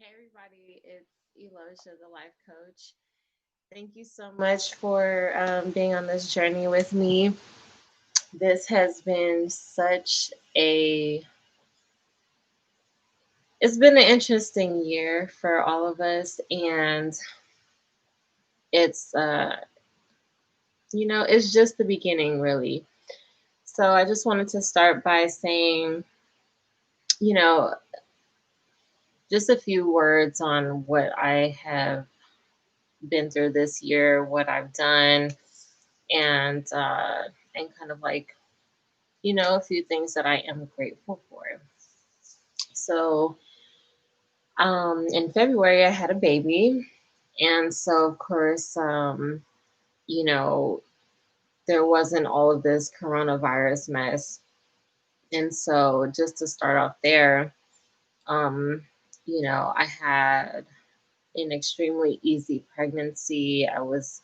Hey everybody, it's Elosia, the life coach. Thank you so much for being on this journey with me. This has been such a it's been an interesting year for all of us, and it's it's just the beginning, really. So I just wanted to start by saying, you know, just a few words on what I have been through this year, what I've done, and kind of like a few things that I am grateful for. So, in February, I had a baby. And so, of course, you know, there wasn't all of this coronavirus mess. And so, just to start off there, um, I had an extremely easy pregnancy. I was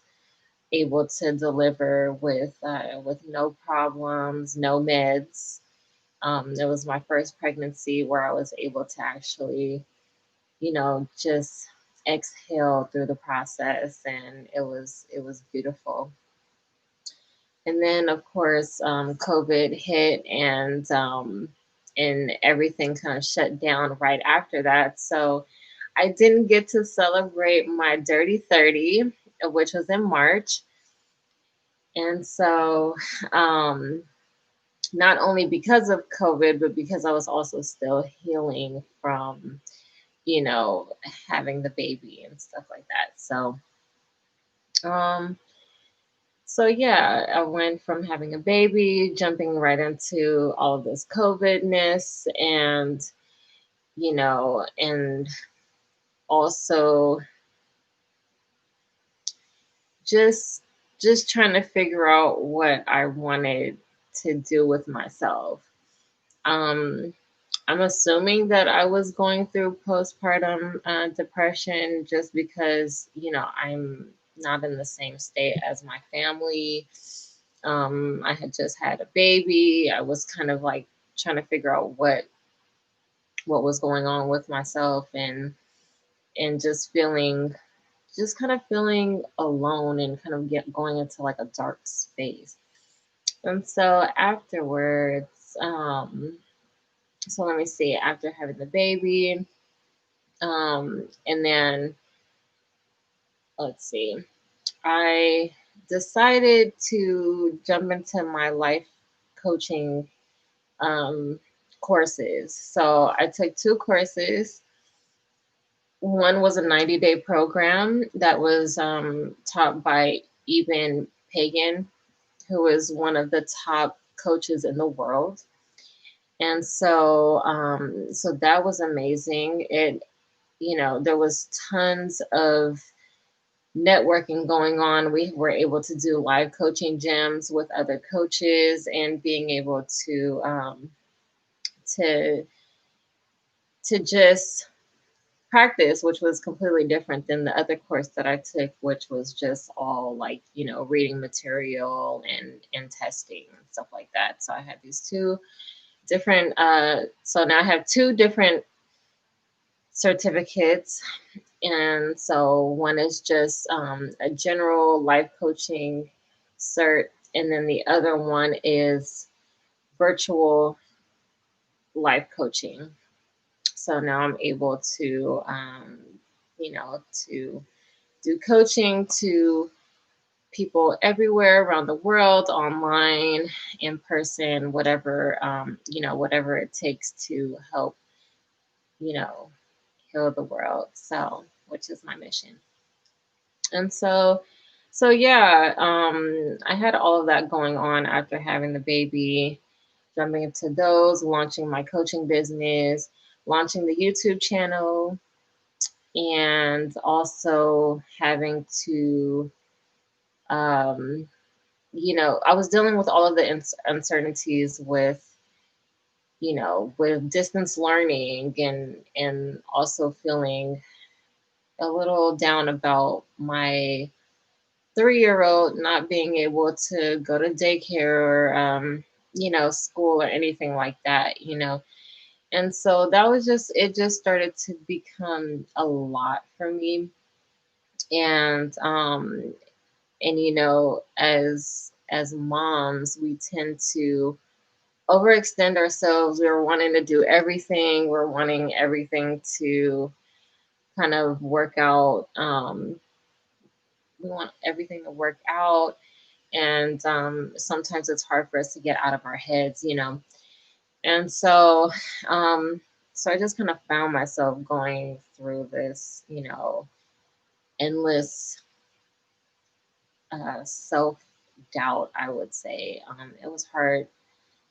able to deliver with no problems, no meds. It was my first pregnancy where I was able to actually, just exhale through the process, and it was beautiful. And then, of course, COVID hit, and everything kind of shut down right after that. So I didn't get to celebrate my dirty 30, which was in March. And so, um, not only because of COVID, but because I was also still healing from, you know, having the baby and stuff like that. Um, so yeah, I went from having a baby, jumping right into all of this COVIDness, and also just just trying to figure out what I wanted to do with myself. Um, I'm assuming that I was going through postpartum depression just because, I'm not in the same state as my family. I had just had a baby. I was kind of like trying to figure out what was going on with myself, and just kind of feeling alone, and kind of going into like a dark space. And so afterwards, so let me see, after having the baby, and then let's see, I decided to jump into my life coaching um, courses. So I took two courses. One was a 90-day program that was taught by Eben Pagan, who is one of the top coaches in the world. And so that was amazing. There was tons of networking going on. We were able to do live coaching gyms with other coaches, and being able to to just practice, which was completely different than the other course that I took, which was just all like, reading material and testing and stuff like that. So I had these two different so now I have two different certificates. And so one is just a general life coaching cert, and then the other one is virtual life coaching. So now I'm able to, to do coaching to people everywhere around the world, online, in person, whatever, whatever it takes to help, you know, heal the world. So, which is my mission. And so yeah, I had all of that going on after having the baby, jumping into those, launching my coaching business, launching the YouTube channel, and also having to, um, I was dealing with all of the uncertainties with distance learning, and also feeling a little down about my 3-year old not being able to go to daycare or school or anything like that. And so that was just, it just started to become a lot for me. And as moms, we tend to overextend ourselves. We're wanting to do everything. We're wanting everything to kind of work out. We want everything to work out, and sometimes it's hard for us to get out of our heads. And um, so I just kind of found myself going through this, endless self doubt. I would say it was hard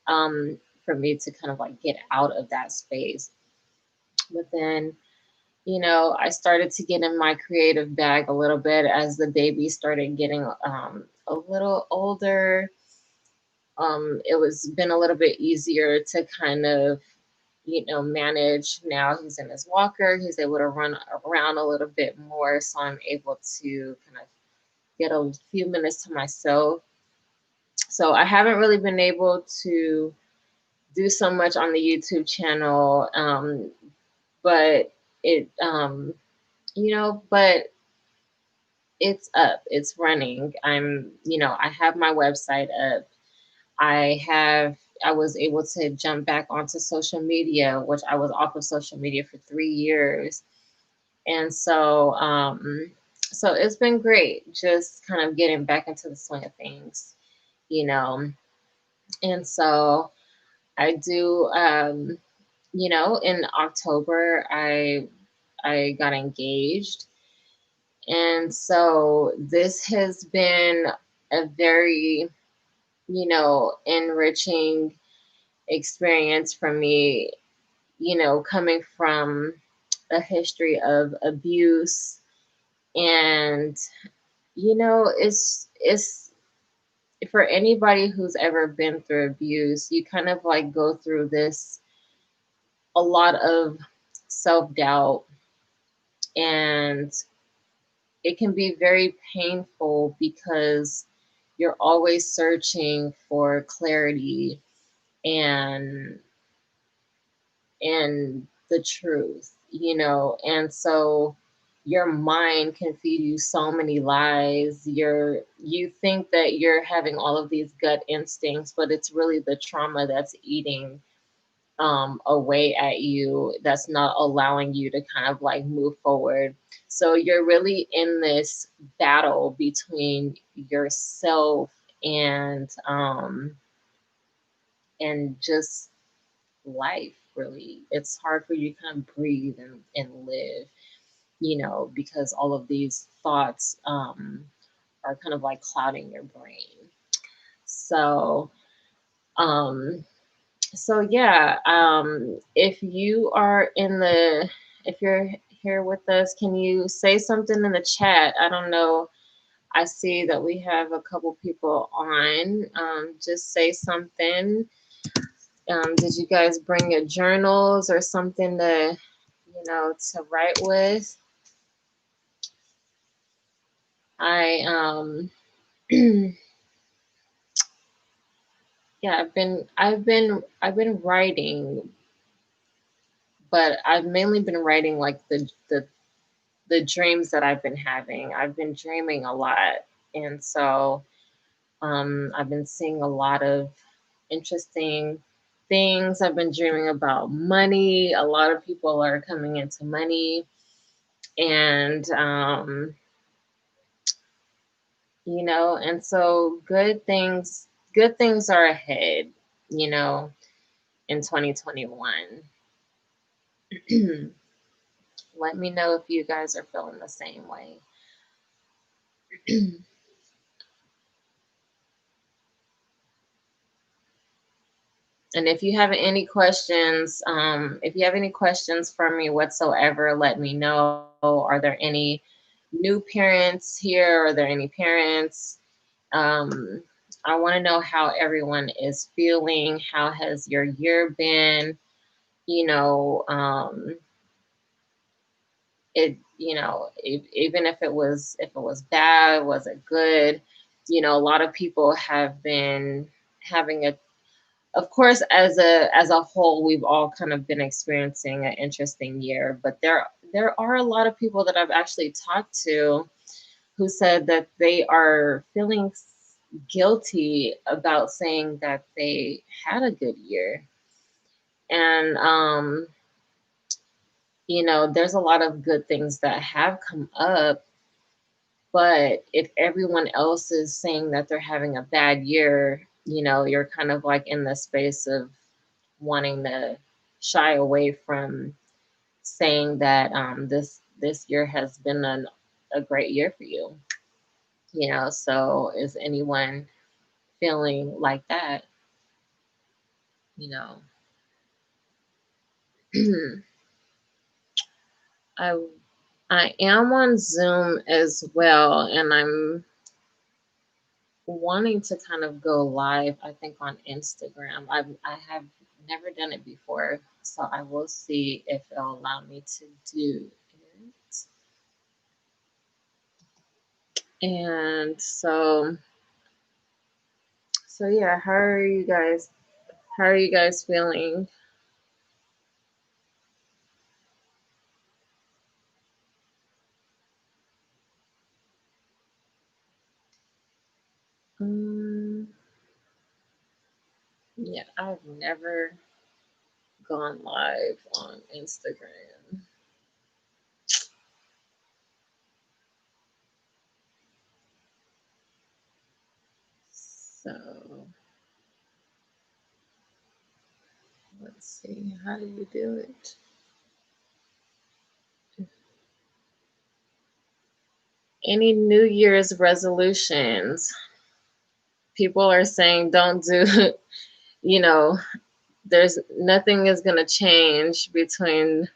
for me to kind of like get out of that space. But then, I started to get in my creative bag a little bit as the baby started getting a little older. It was been a little bit easier to kind of, manage. Now he's in his walker, he's able to run around a little bit more. So I'm able to kind of get a few minutes to myself. So I haven't really been able to do so much on the YouTube channel. But it, but it's up, it's running. I have my website up. I was able to jump back onto social media, which I was off of social media for 3 years. And so it's been great just kind of getting back into the swing of things, you know. And so I do, in October I got engaged. And so this has been a very, enriching experience for me, coming from a history of abuse. And, it's for anybody who's ever been through abuse, you kind of like go through this a lot of self doubt, and it can be very painful because you're always searching for clarity and the truth, and so your mind can feed you so many lies. You think that you're having all of these gut instincts, but it's really the trauma that's eating away at you, that's not allowing you to kind of like move forward. So you're really in this battle between yourself and just life. Really, it's hard for you to kind of breathe and live, because all of these thoughts are kind of like clouding your brain. So um yeah, if you're here with us, can you say something in the chat? I don't know. I see that we have a couple people on. Just say something. Did you guys bring your journals or something to write with? I yeah, I've been writing, but I've mainly been writing like the dreams that I've been having. I've been dreaming a lot, and so I've been seeing a lot of interesting things. I've been dreaming about money. A lot of people are coming into money, and and so good things are ahead, you know, in 2021. Let me know if you guys are feeling the same way. And if you have any questions for me whatsoever, let me know. Are there any new parents here? Are there any parents? Um, I want to know how everyone is feeling. How has your year been? You know, even if it was bad, was it good? A lot of people have been having of course, as a whole, we've all kind of been experiencing an interesting year, but there are a lot of people that I've actually talked to who said that they are feeling guilty about saying that they had a good year. And there's a lot of good things that have come up, but if everyone else is saying that they're having a bad year, you're kind of like in the space of wanting to shy away from saying that this year has been a great year for you. So is anyone feeling like that? you know I I am on Zoom as well, and I'm wanting to kind of go live, I think, on Instagram. I have never done it before, so I will see if it'll allow me to do it. And so yeah, how are you guys feeling? um yeah, I've never gone live on Instagram. So let's see, how do you do it? Any New Year's resolutions? People are saying don't do, you know, there's nothing is going to change between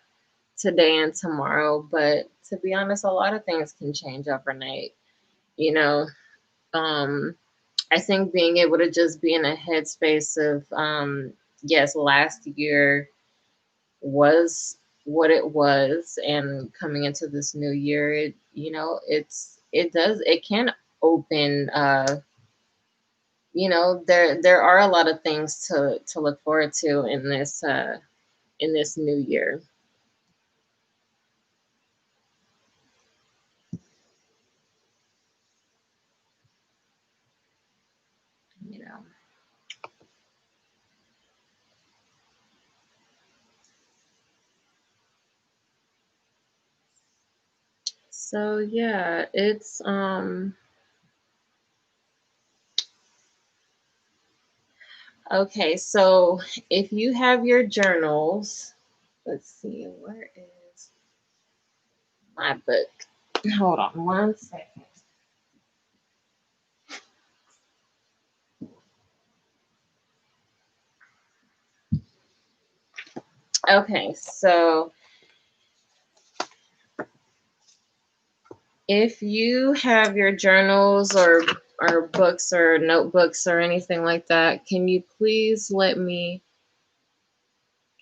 today and tomorrow. But to be honest, a lot of things can change overnight. You know, um, I think being able to just be in a headspace of, yes, last year was what it was, and coming into this new year, it can open. There are a lot of things to look forward to in this new year. You know, so yeah, it's okay. So if you have your journals, let's see, where is my book? Hold on one second. Okay, so if you have your journals or books or notebooks or anything like that, can you please let me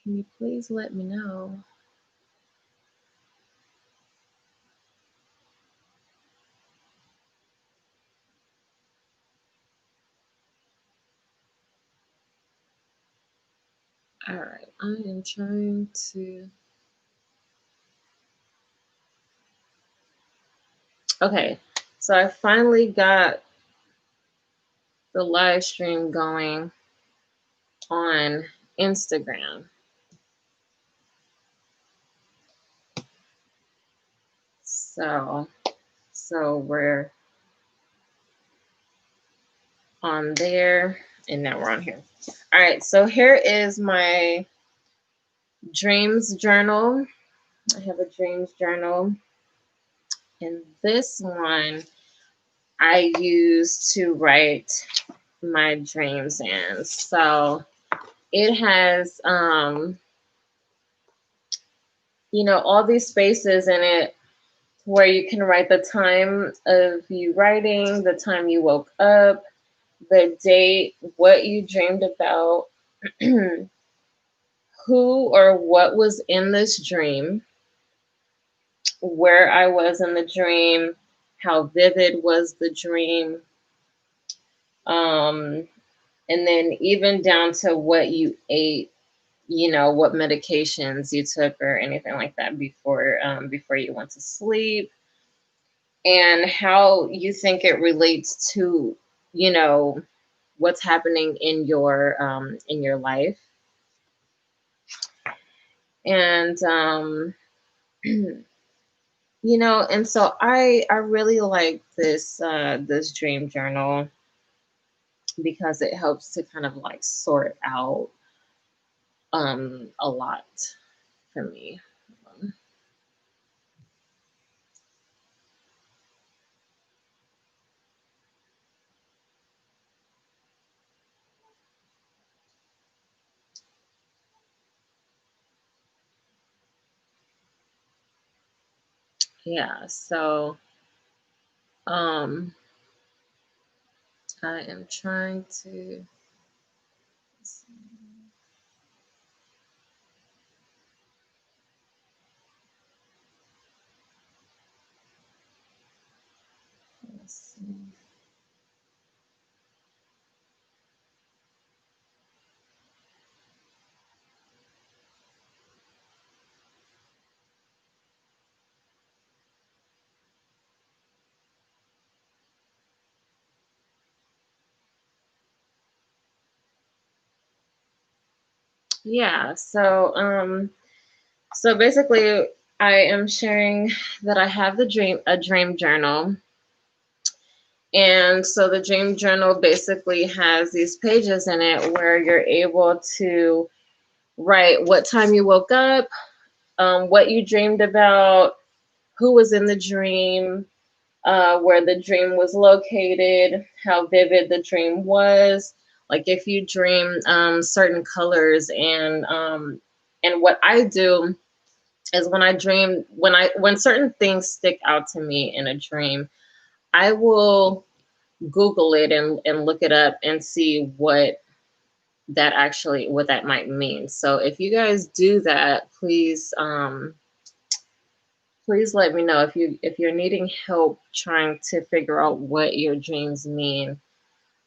know? All right, I am trying to. Okay, so I finally got the live stream going on Instagram. So we're on there, and now we're on here. All right, so here is my dreams journal. I have a dreams journal, and this one I use to write my dreams in. So it has all these spaces in it where you can write the time of you writing, the time you woke up, the date, what you dreamed about, who or what was in this dream, where I was in the dream, how vivid was the dream, um, And then even down to what you ate, what medications you took or anything like that before you went to sleep, and how you think it relates to, you know, what's happening in your life. And and so I really like this dream journal because it helps to kind of like sort out a lot for me. Yeah, so um I am trying to let's see. Yeah, so basically I am sharing that I have a dream journal. And so the dream journal basically has these pages in it where you're able to write what time you woke up, what you dreamed about, who was in the dream, where the dream was located, how vivid the dream was, like if you dream certain colors. And what I do is when I dream, when certain things stick out to me in a dream, I will Google it and look it up and see what that might mean. So if you guys do that, please let me know if you're needing help trying to figure out what your dreams mean.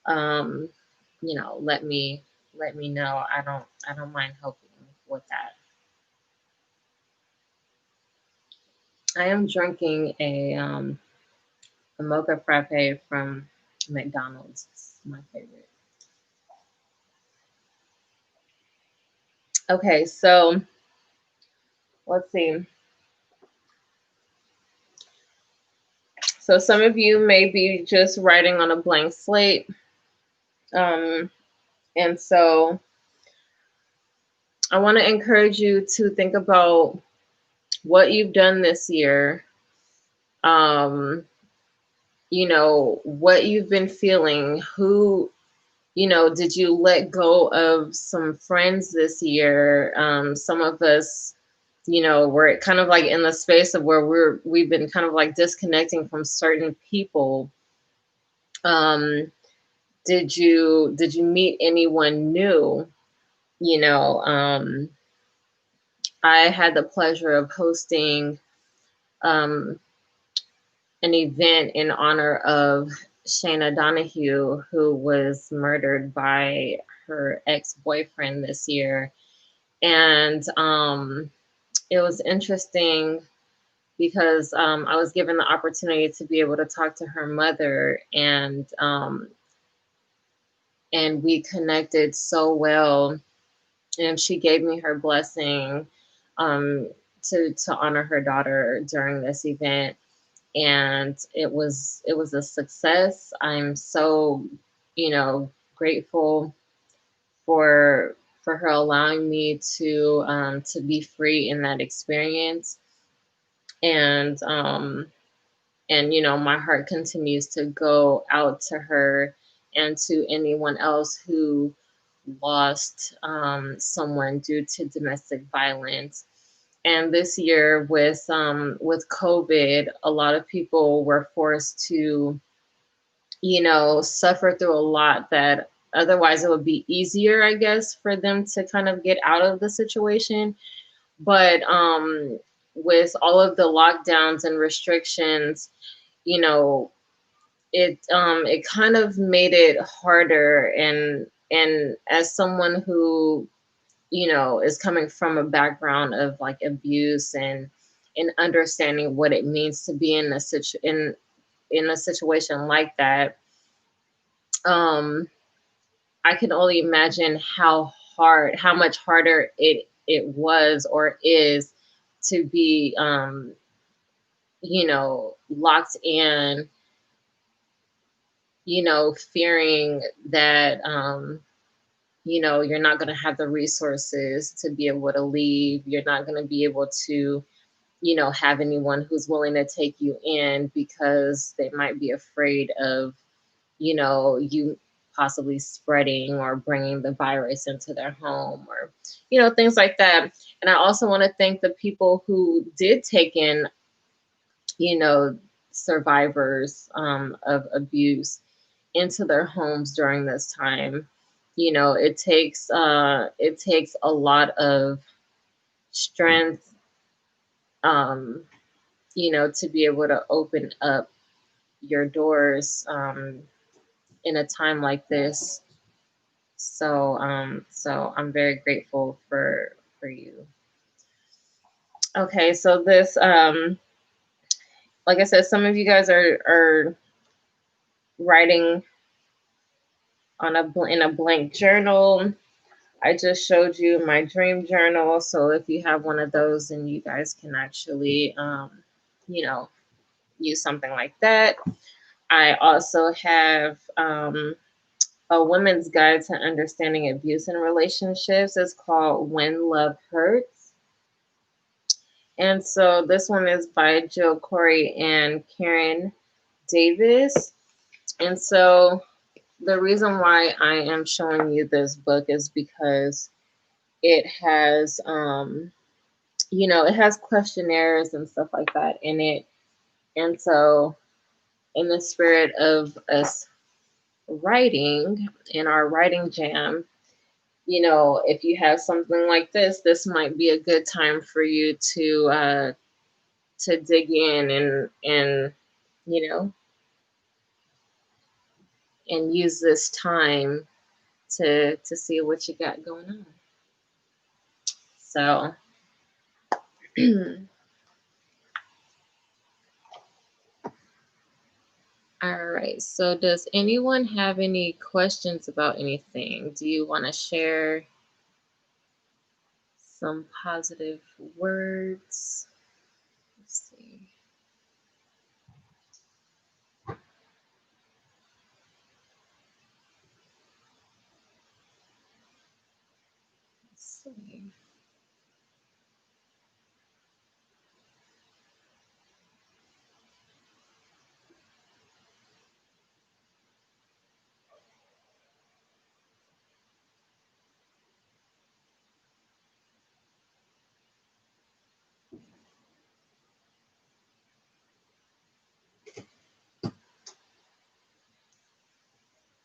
Um, let me know. I don't mind helping with that. I am drinking a mocha frappe from McDonald's. It's my favorite. Okay, so let's see. So some of you may be just writing on a blank slate. Um, and so I want to encourage you to think about what you've done this year. Um, what you've been feeling, did you let go of some friends this year? Some of us, we're kind of like in the space of where we've been kind of like disconnecting from certain people. Um, did you meet anyone new? You know, I had the pleasure of hosting um, an event in honor of Shayna Donahue, who was murdered by her ex-boyfriend this year. And it was interesting because I was given the opportunity to be able to talk to her mother, and we connected so well. And she gave me her blessing um, to honor her daughter during this event, and it was a success. I'm so grateful for her allowing me to be free in that experience. And my heart continues to go out to her and to anyone else who lost someone due to domestic violence. And this year with COVID, a lot of people were forced to suffer through a lot that otherwise it would be easier, I guess, for them to kind of get out of the situation. But with all of the lockdowns and restrictions, you know, it kind of made it harder, and And as someone who, is coming from a background of like abuse and understanding what it means to be in a situation like that, um, I can only imagine how much harder it was or is to be, locked in, fearing that, you're not going to have the resources to be able to leave. You're not going to be able to, have anyone who's willing to take you in because they might be afraid of, you possibly spreading or bringing the virus into their home, or, things like that. And I also want to thank the people who did take in, you know, survivors of abuse into their homes during this time. It takes a lot of strength, um, to be able to open up your doors in a time like this. So I'm very grateful for you. Okay, so this, like I said, some of you guys are writing on in a blank journal. I just showed you my dream journal, so if you have one of those, then you guys can actually, you know, use something like that. I also have a women's guide to understanding abuse in relationships. It's called When Love Hurts. And so this one is by Jill Corey and Karen Davis. And so the reason why I am showing you this book is because it has, it has questionnaires and stuff like that in it. And so, in the spirit of us writing in our writing jam, if you have something like this might be a good time for you to dig in and you know and use this time to see what you got going on. So all right. So does anyone have any questions about anything? Do you want to share some positive words? Let's see. Let's see.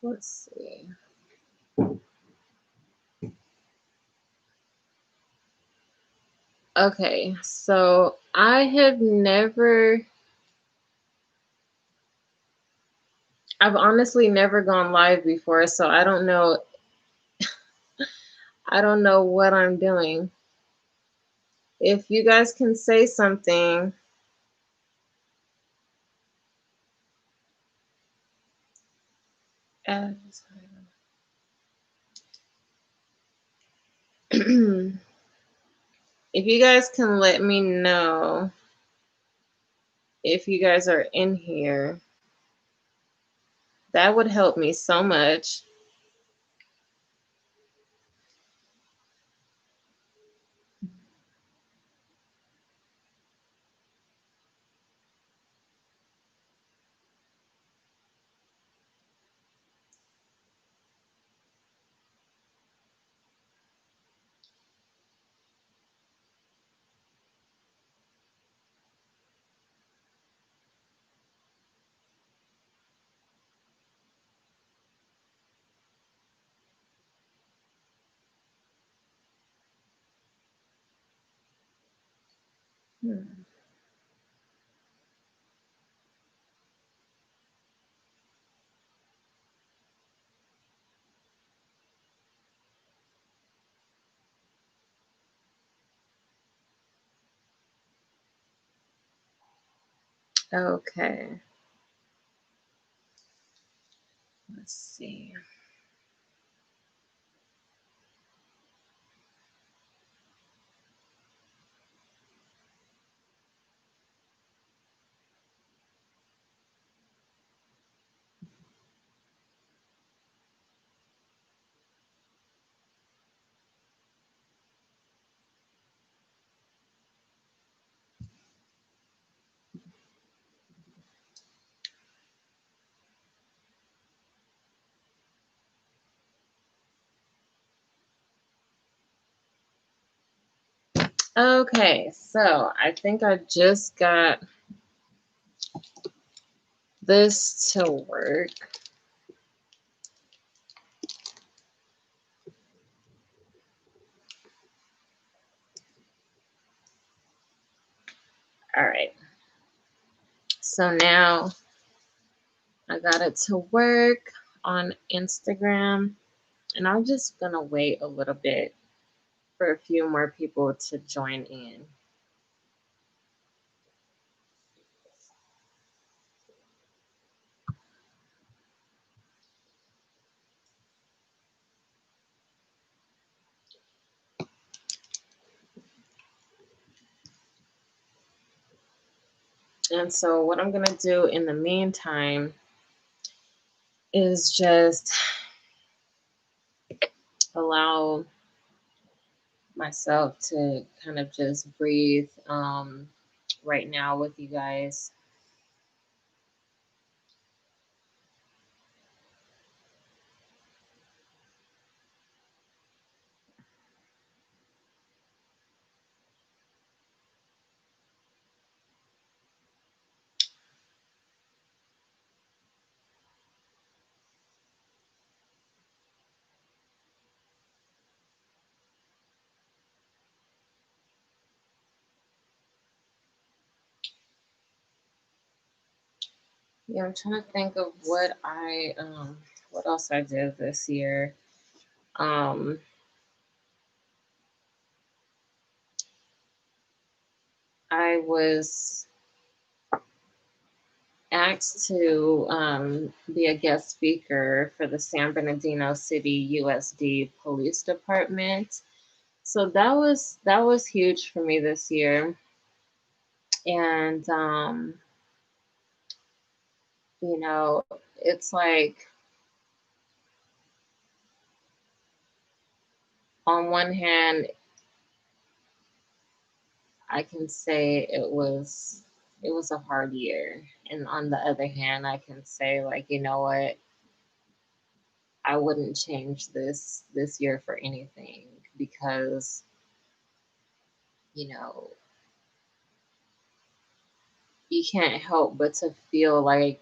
Let's see. Okay, so I've honestly never gone live before, so I don't know what I'm doing. If you guys can say something, if you guys can let me know if you guys are in here, that would help me so much. Hmm. Okay. Let's see. Okay, so I think I just got this to work. All right. So now I got it to work on Instagram, and I'm just gonna wait a little bit for a few more people to join in. And so what I'm gonna do in the meantime is just allow myself to kind of just breathe right now with you guys. Yeah, I'm trying to think of what else I did this year. Um I was asked to be a guest speaker for the San Bernardino City USD Police Department. So that was huge for me this year. And you know, it's like on one hand I can say it was a hard year. And on the other hand, I can say like, you know what, I wouldn't change this year for anything because, you know, you can't help but to feel like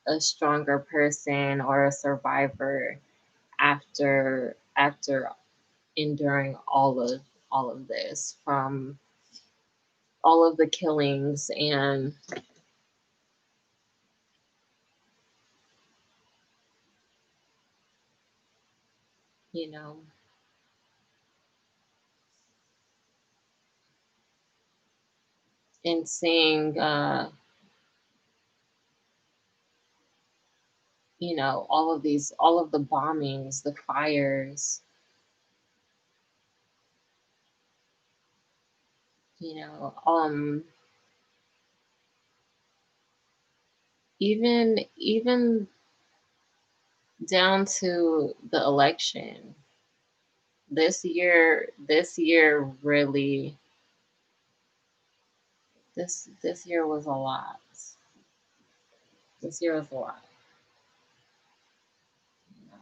a stronger person or a survivor after enduring all of this, from all of the killings and, you know, and seeing all of the bombings, the fires, you know, even down to the election. This year really, this year was a lot. This year was a lot. You know.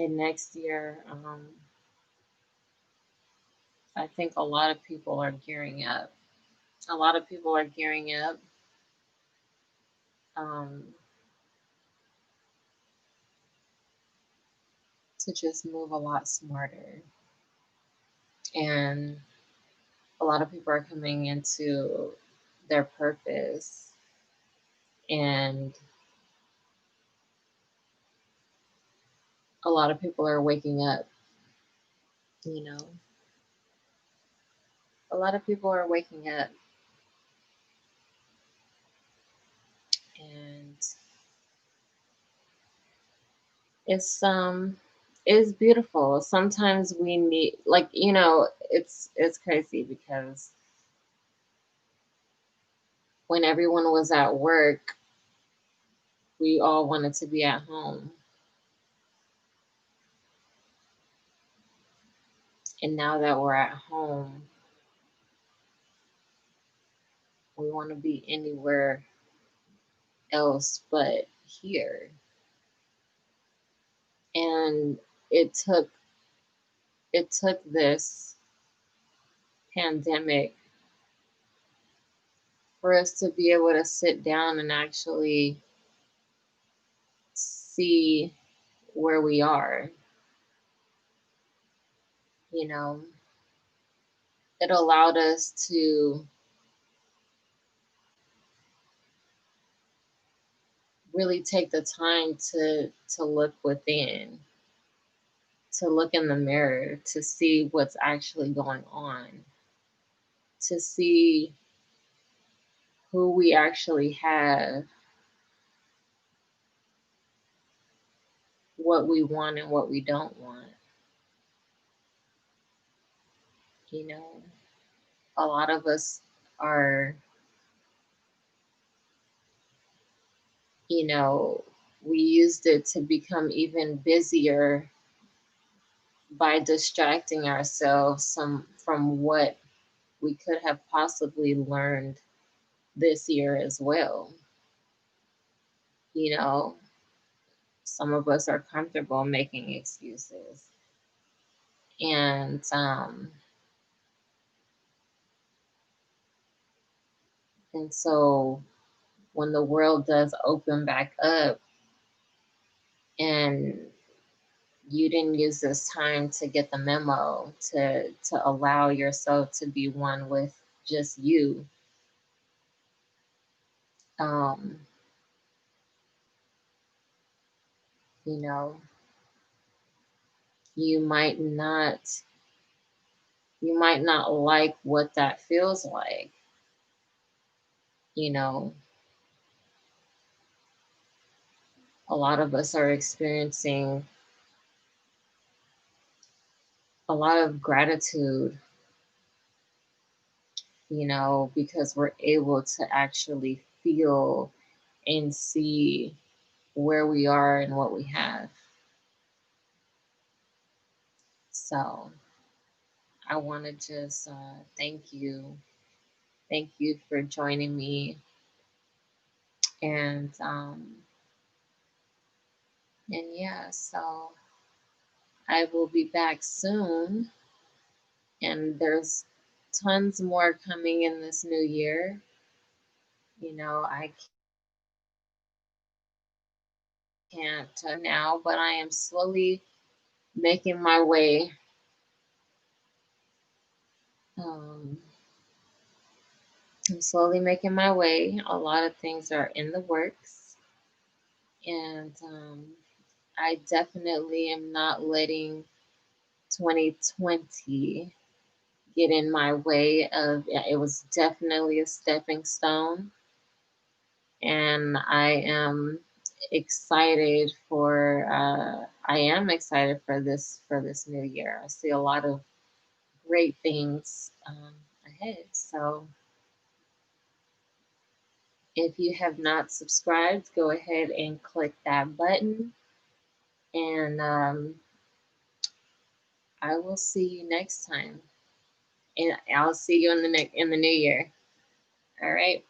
And next year, I think a lot of people are gearing up. A lot of people are gearing up um, to just move a lot smarter. And a lot of people are coming into their purpose and A lot of people are waking up, you know. A lot of people are waking up, and it's it's beautiful. Sometimes we need, like, it's crazy because when everyone was at work, we all wanted to be at home. And now that we're at home, we want to be anywhere else but here. And it took it took this pandemic for us to be able to sit down and actually see where we are. You know, it allowed us to really take the time to look within, to look in the mirror, to see what's actually going on, to see who we actually have, what we want and what we don't want. You know, a lot of us are, you know, we used it to become even busier by distracting ourselves from what we could have possibly learned this year as well. You know, some of us are comfortable making excuses. And so when the world does open back up and you didn't use this time to get the memo, to allow yourself to be one with just you, um, you know, you might not you might not like what that feels like. You know, a lot of us are experiencing a lot of gratitude, because we're able to actually feel and see where we are and what we have. So I want to just thank you. Thank you for joining me. And yeah, so I will be back soon. And there's tons more coming in this new year. I can't now, but I am slowly making my way. Um, I'm slowly making my way. A lot of things are in the works, and I definitely am not letting 2020 get in my way of. Yeah, it was definitely a stepping stone, and I am excited for this new year. I see a lot of great things ahead. So if you have not subscribed, go ahead and click that button, and I will see you next time. And I'll see you in the new year. All right.